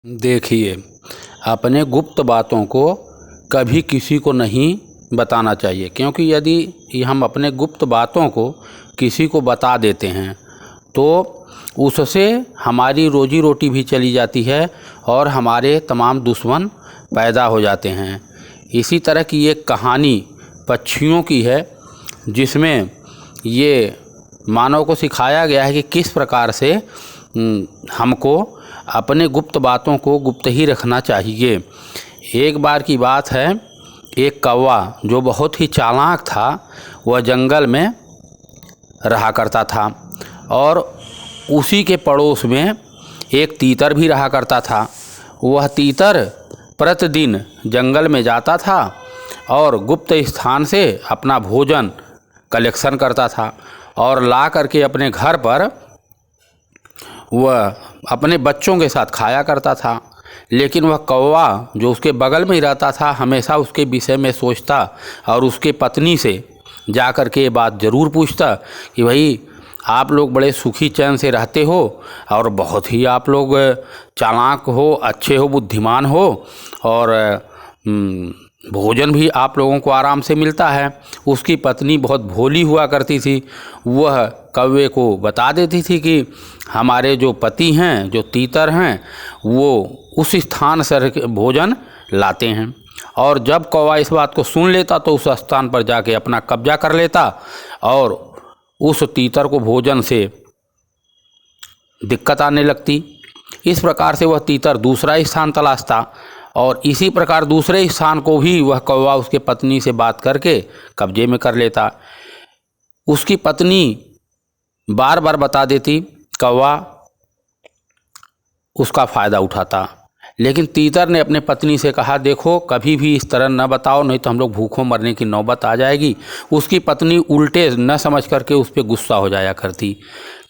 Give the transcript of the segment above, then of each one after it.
देखिए, अपने गुप्त बातों को कभी किसी को नहीं बताना चाहिए, क्योंकि यदि हम अपने गुप्त बातों को किसी को बता देते हैं तो उससे हमारी रोजी रोटी भी चली जाती है और हमारे तमाम दुश्मन पैदा हो जाते हैं। इसी तरह की एक कहानी पक्षियों की है, जिसमें ये मानव को सिखाया गया है कि किस प्रकार से हमको अपने गुप्त बातों को गुप्त ही रखना चाहिए। एक बार की बात है, एक कौवा जो बहुत ही चालाक था, वह जंगल में रहा करता था और उसी के पड़ोस में एक तीतर भी रहा करता था। वह तीतर प्रतिदिन जंगल में जाता था और गुप्त स्थान से अपना भोजन कलेक्शन करता था और ला करके अपने घर पर वह अपने बच्चों के साथ खाया करता था। लेकिन वह कौवा जो उसके बगल में ही रहता था, हमेशा उसके विषय में सोचता और उसके पत्नी से जा कर के ये बात ज़रूर पूछता कि भाई, आप लोग बड़े सुखी चैन से रहते हो और बहुत ही आप लोग चालाक हो, अच्छे हो, बुद्धिमान हो और भोजन भी आप लोगों को आराम से मिलता है। उसकी पत्नी बहुत भोली हुआ करती थी। वह कौवे को बता देती थी कि हमारे जो पति हैं, जो तीतर हैं, वो उस स्थान से भोजन लाते हैं। और जब कौवा इस बात को सुन लेता तो उस स्थान पर जाके अपना कब्जा कर लेता और उस तीतर को भोजन से दिक्कत आने लगती। इस प्रकार से वह तीतर दूसरा स्थान तलाशता और इसी प्रकार दूसरे स्थान को भी वह कौवा उसके पत्नी से बात करके कब्जे में कर लेता। उसकी पत्नी बार बार बता देती, कौवा उसका फ़ायदा उठाता। लेकिन तीतर ने अपने पत्नी से कहा, देखो कभी भी इस तरह न बताओ, नहीं तो हम लोग भूखों मरने की नौबत आ जाएगी। उसकी पत्नी उल्टे न समझ करके उस पर गुस्सा हो जाया करती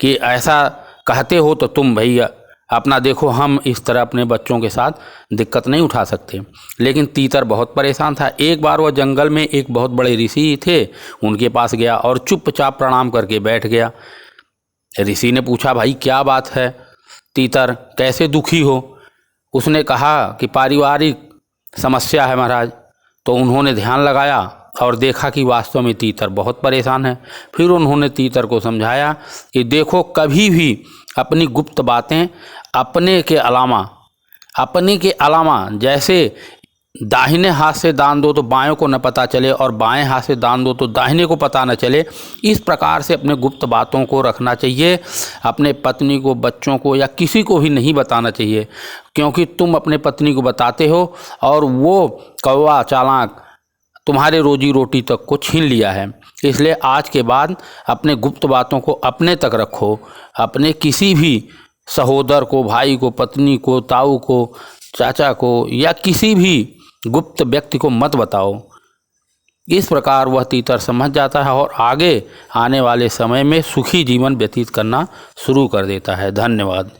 कि ऐसा कहते हो तो तुम भैया अपना देखो, हम इस तरह अपने बच्चों के साथ दिक्कत नहीं उठा सकते। लेकिन तीतर बहुत परेशान था। एक बार वह जंगल में एक बहुत बड़े ऋषि थे, उनके पास गया और चुपचाप प्रणाम करके बैठ गया। ऋषि ने पूछा, भाई क्या बात है तीतर, कैसे दुखी हो? उसने कहा कि पारिवारिक समस्या है महाराज। तो उन्होंने ध्यान लगाया और देखा कि वास्तव में तीतर बहुत परेशान है। फिर उन्होंने तीतर को समझाया कि देखो, कभी भी अपनी गुप्त बातें अपने के अलावा जैसे दाहिने हाथ से दान दो तो बाएं को न पता चले और बाएं हाथ से दान दो तो दाहिने को पता न चले, इस प्रकार से अपने गुप्त बातों को रखना चाहिए। अपने पत्नी को, बच्चों को या किसी को भी नहीं बताना चाहिए, क्योंकि तुम अपने पत्नी को बताते हो और वो कौवा चालाक तुम्हारे रोजी रोटी तक को छीन लिया है। इसलिए आज के बाद अपने गुप्त बातों को अपने तक रखो। अपने किसी भी सहोदर को, भाई को, पत्नी को, ताऊ को, चाचा को या किसी भी गुप्त व्यक्ति को मत बताओ। इस प्रकार वह तीतर समझ जाता है और आगे आने वाले समय में सुखी जीवन व्यतीत करना शुरू कर देता है। धन्यवाद।